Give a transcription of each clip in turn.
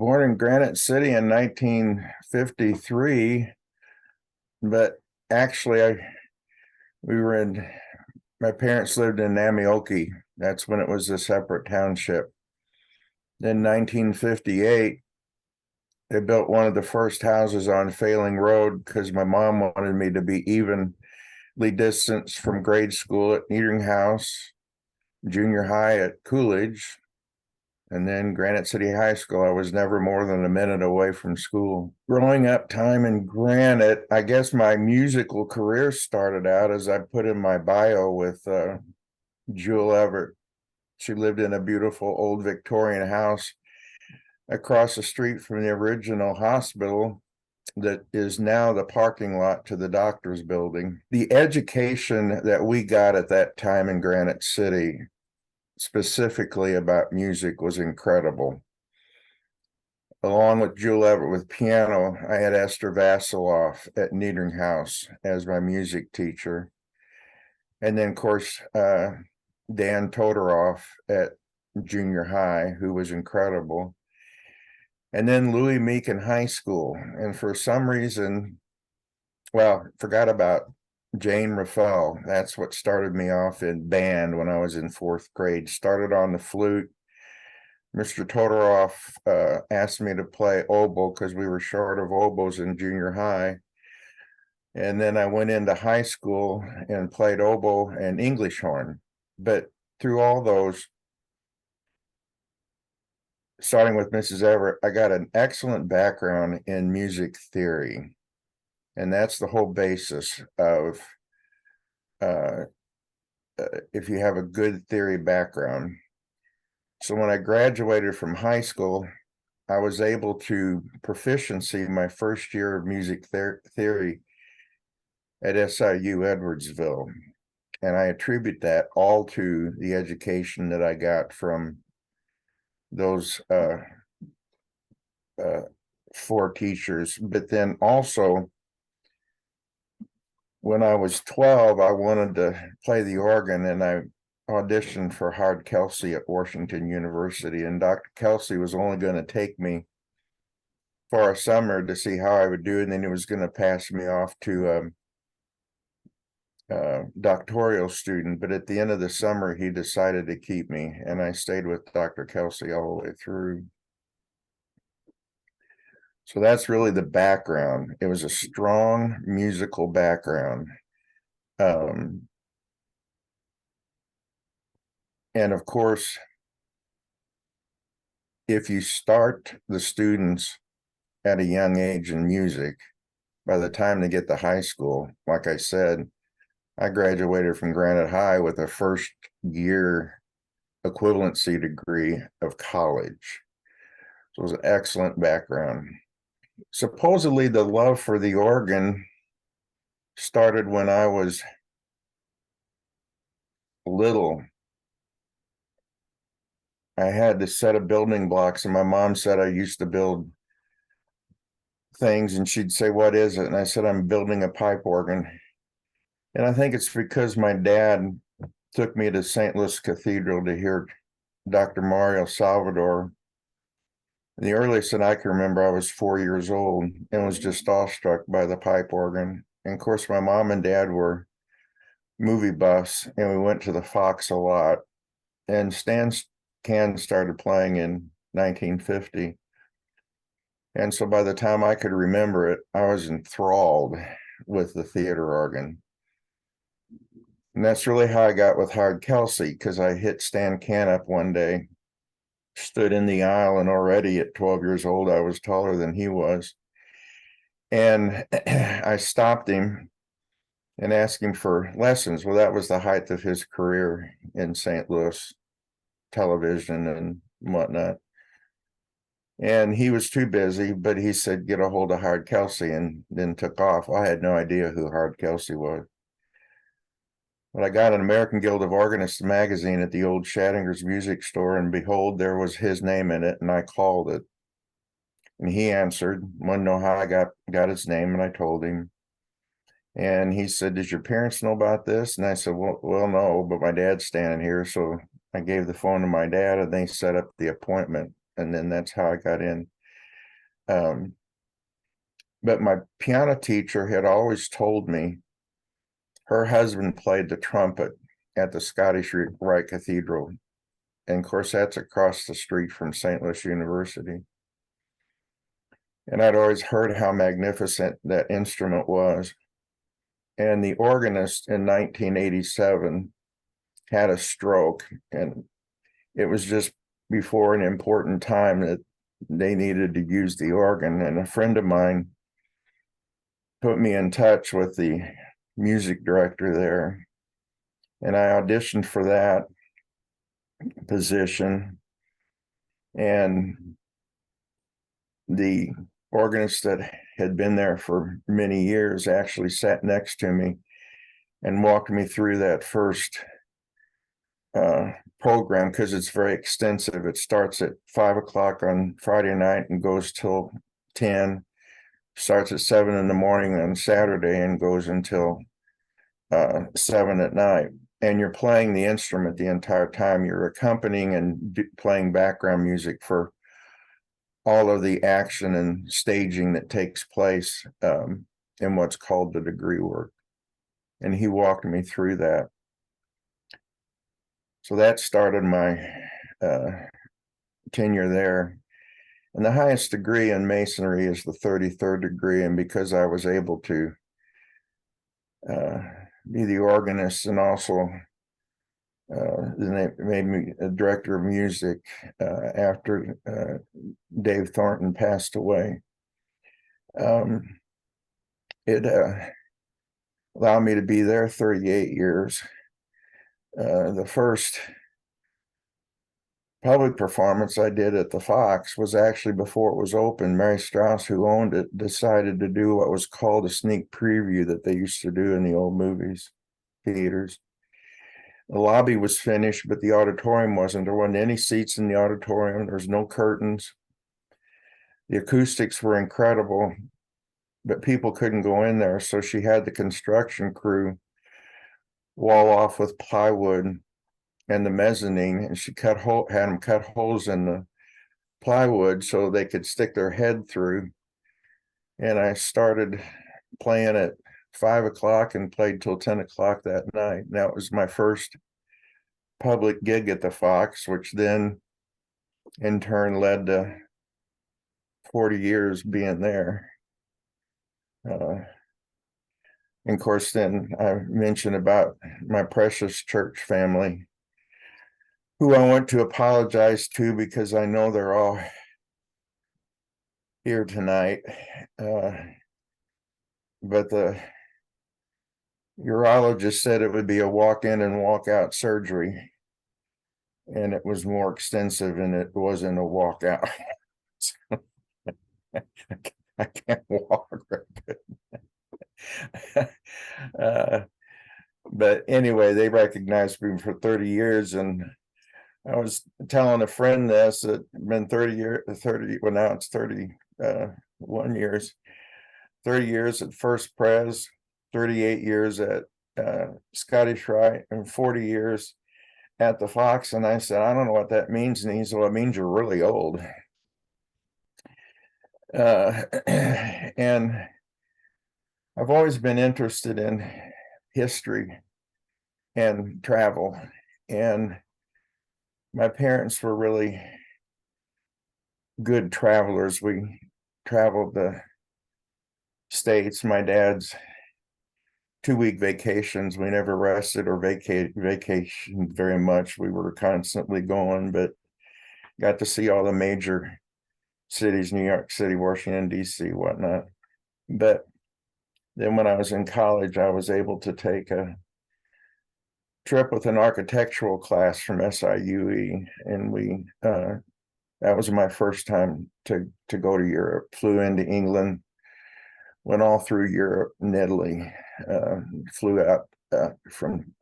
Born in Granite City in 1953, but actually, we were in. My parents lived in Namioki. That's when it was a separate township. In 1958, they built one of the first houses on Failing Road because my mom wanted me to be evenly distanced from grade school at Needing House, junior high at Coolidge, and then Granite City High School. I was never more than a minute away from school. Growing up time in Granite, I guess my musical career started out, as I put in my bio, with Jewel Everett. She lived in a beautiful old Victorian house across the street from the original hospital that is now the parking lot to the doctor's building. The education that we got at that time in Granite City, specifically about music, was incredible. Along with Jewel Everett with piano, I had Esther Vasiloff at Needing House as my music teacher. And then, of course, Dan Todoroff at junior high, who was incredible. And then Louis Meek in high school. And for some reason, forgot about Jane Raphael. That's what started me off in band when I was in fourth grade. Started on the flute. Mr. Todoroff asked me to play oboe because we were short of oboes in junior high. And then I went into high school and played oboe and English horn. But through all those, starting with Mrs. Everett, I got an excellent background in music theory. And that's the whole basis of if you have a good theory background. So when I graduated from high school, I was able to proficiency my first year of music theory at SIU Edwardsville. And I attribute that all to the education that I got from those four teachers. But then also, when I was 12, I wanted to play the organ, and I auditioned for Howard Kelsey at Washington University. And Dr. Kelsey was only going to take me for a summer to see how I would do, and then he was going to pass me off to doctoral student. But at the end of the summer, he decided to keep me, and I stayed with Dr. Kelsey all the way through. So that's really the background. It was a strong musical background. And of course, if you start the students at a young age in music, by the time they get to high school, like I said, I graduated from Granite High with a first year equivalency degree of college. So it was an excellent background. Supposedly the love for the organ started when I was little. I had this set of building blocks, and my mom said I used to build things, and she'd say, "What is it?" And I said, "I'm building a pipe organ." And I think it's because my dad took me to St. Louis Cathedral to hear Dr. Mario Salvador. The earliest that I can remember, I was 4 years old and was just awestruck by the pipe organ. And of course, my mom and dad were movie buffs, and we went to the Fox a lot. And Stan Can started playing in 1950. And so by the time I could remember it, I was enthralled with the theater organ. And that's really how I got with Howard Kelsey, because I hit Stan Can up one day, stood in the aisle, and already at 12 years old, I was taller than he was. And I stopped him and asked him for lessons. Well, that was the height of his career in St. Louis television and whatnot. And he was too busy, but he said, "Get a hold of Howard Kelsey," and then took off. I had no idea who Howard Kelsey was. But I got an American Guild of Organists magazine at the old Schrodinger's music store, and behold, there was his name in it, and I called it. And he answered, wanted to know how I got his name, and I told him. And he said, "Does your parents know about this?" And I said, well, no, but my dad's standing here. So I gave the phone to my dad, and they set up the appointment. And then that's how I got in. But my piano teacher had always told me her husband played the trumpet at the Scottish Rite Cathedral. And of course, that's across the street from St. Louis University. And I'd always heard how magnificent that instrument was. And the organist in 1987 had a stroke, and it was just before an important time that they needed to use the organ. And a friend of mine put me in touch with the music director there, and I auditioned for that position. And the organist that had been there for many years actually sat next to me and walked me through that first program, because it's very extensive. It starts at 5 o'clock on Friday night and goes till 10, starts at 7 in the morning on Saturday and goes until 7 at night. And you're playing the instrument the entire time. You're accompanying and playing background music for all of the action and staging that takes place in what's called the degree work. And he walked me through that. So that started my tenure there. And the highest degree in masonry is the 33rd degree. And because I was able to be the organist, and also then they made me a director of music after Dave Thornton passed away. It allowed me to be there 38 years. The first public performance I did at the Fox was actually before it was open. Mary Strauss, who owned it, decided to do what was called a sneak preview that they used to do in the old movies theaters. The lobby was finished, but the auditorium wasn't. There wasn't any seats in the auditorium. There was no curtains. The acoustics were incredible, but people couldn't go in there. So she had the construction crew wall off with plywood and the mezzanine, and she had them cut holes in the plywood so they could stick their head through. And I started playing at 5 o'clock and played till 10 o'clock that night. Now, it was my first public gig at the Fox, which then in turn led to 40 years being there. And of course, then I mentioned about my precious church family, who I want to apologize to because I know they're all here tonight. But the urologist said it would be a walk-in and walk-out surgery, and it was more extensive, and it wasn't a walk-out. I can't walk right good. But anyway, they recognized me for 30 years, and I was telling a friend this, that been 30 years, well, now it's 31 years, 30 years at First Pres, 38 years at Scottish Rite, and 40 years at the Fox. And I said, I don't know what that means. And he said, well, it means you're really old. And I've always been interested in history and travel. And my parents were really good travelers. We traveled the States. My dad's 2-week vacations, we never rested or vacationed very much. We were constantly going, but got to see all the major cities, New York City, Washington, D.C., whatnot. But then when I was in college, I was able to take a trip with an architectural class from SIUE, and we that was my first time to go to Europe. Flew into England, went all through Europe and Italy, flew out from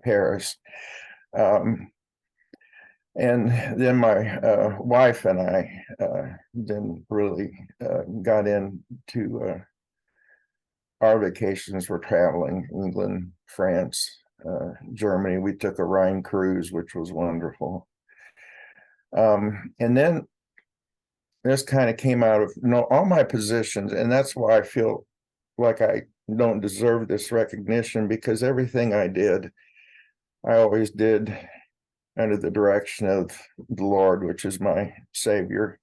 Paris. And then my wife and I then really got into our vacations. Were traveling England, France, Germany. We took a Rhine cruise, which was wonderful. And then this kind of came out of, all my positions, and that's why I feel like I don't deserve this recognition, because everything I did, I always did under the direction of the Lord, which is my Savior.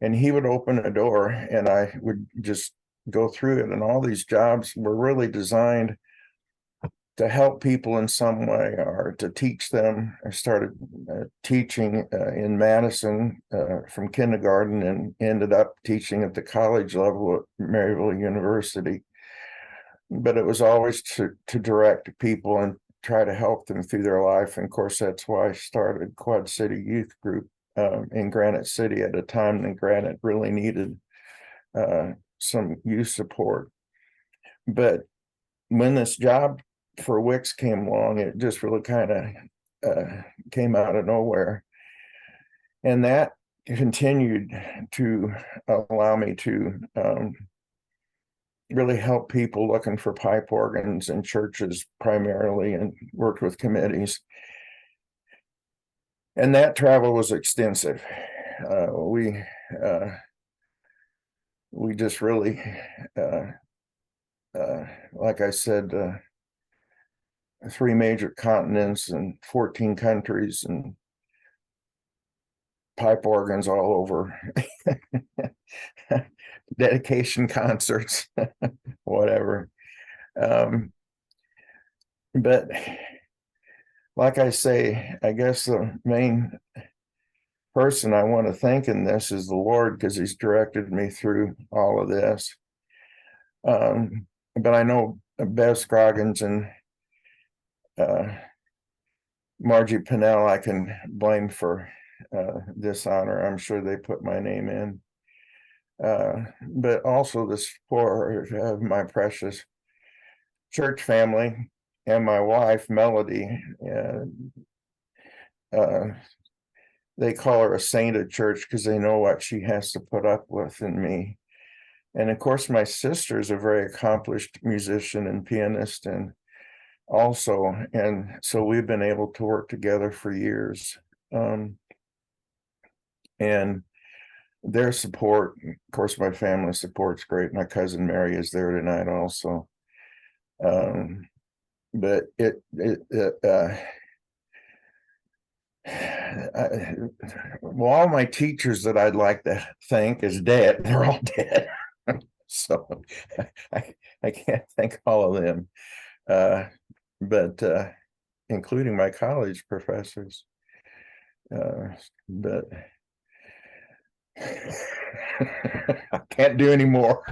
And He would open a door and I would just go through it. And all these jobs were really designed to help people in some way or to teach them. I started teaching in Madison from kindergarten and ended up teaching at the college level at Maryville University. But it was always to direct people and try to help them through their life. And of course, that's why I started Quad City Youth Group in Granite City at a time when Granite really needed some youth support. But when this job for Wix came along, it just really kind of came out of nowhere. And that continued to allow me to really help people looking for pipe organs in churches primarily, and worked with committees. And that travel was extensive. We just really, like I said, 3 major continents and 14 countries and pipe organs all over, dedication concerts, whatever. But like I say, I guess the main person I want to thank in this is the Lord, because He's directed me through all of this. But I know Bev Scroggins and Margie Pinnell I can blame for this honor. I'm sure they put my name in. But also the support of my precious church family and my wife, Melody. They call her a saint of church because they know what she has to put up with in me. And of course, my sister is a very accomplished musician and pianist, and so we've been able to work together for years. And their support, of course, my family support's great. My cousin Mary is there tonight also. But well, all my teachers that I'd like to thank is dead. They're all dead. So I can't thank all of them. But including my college professors. But I can't do any more.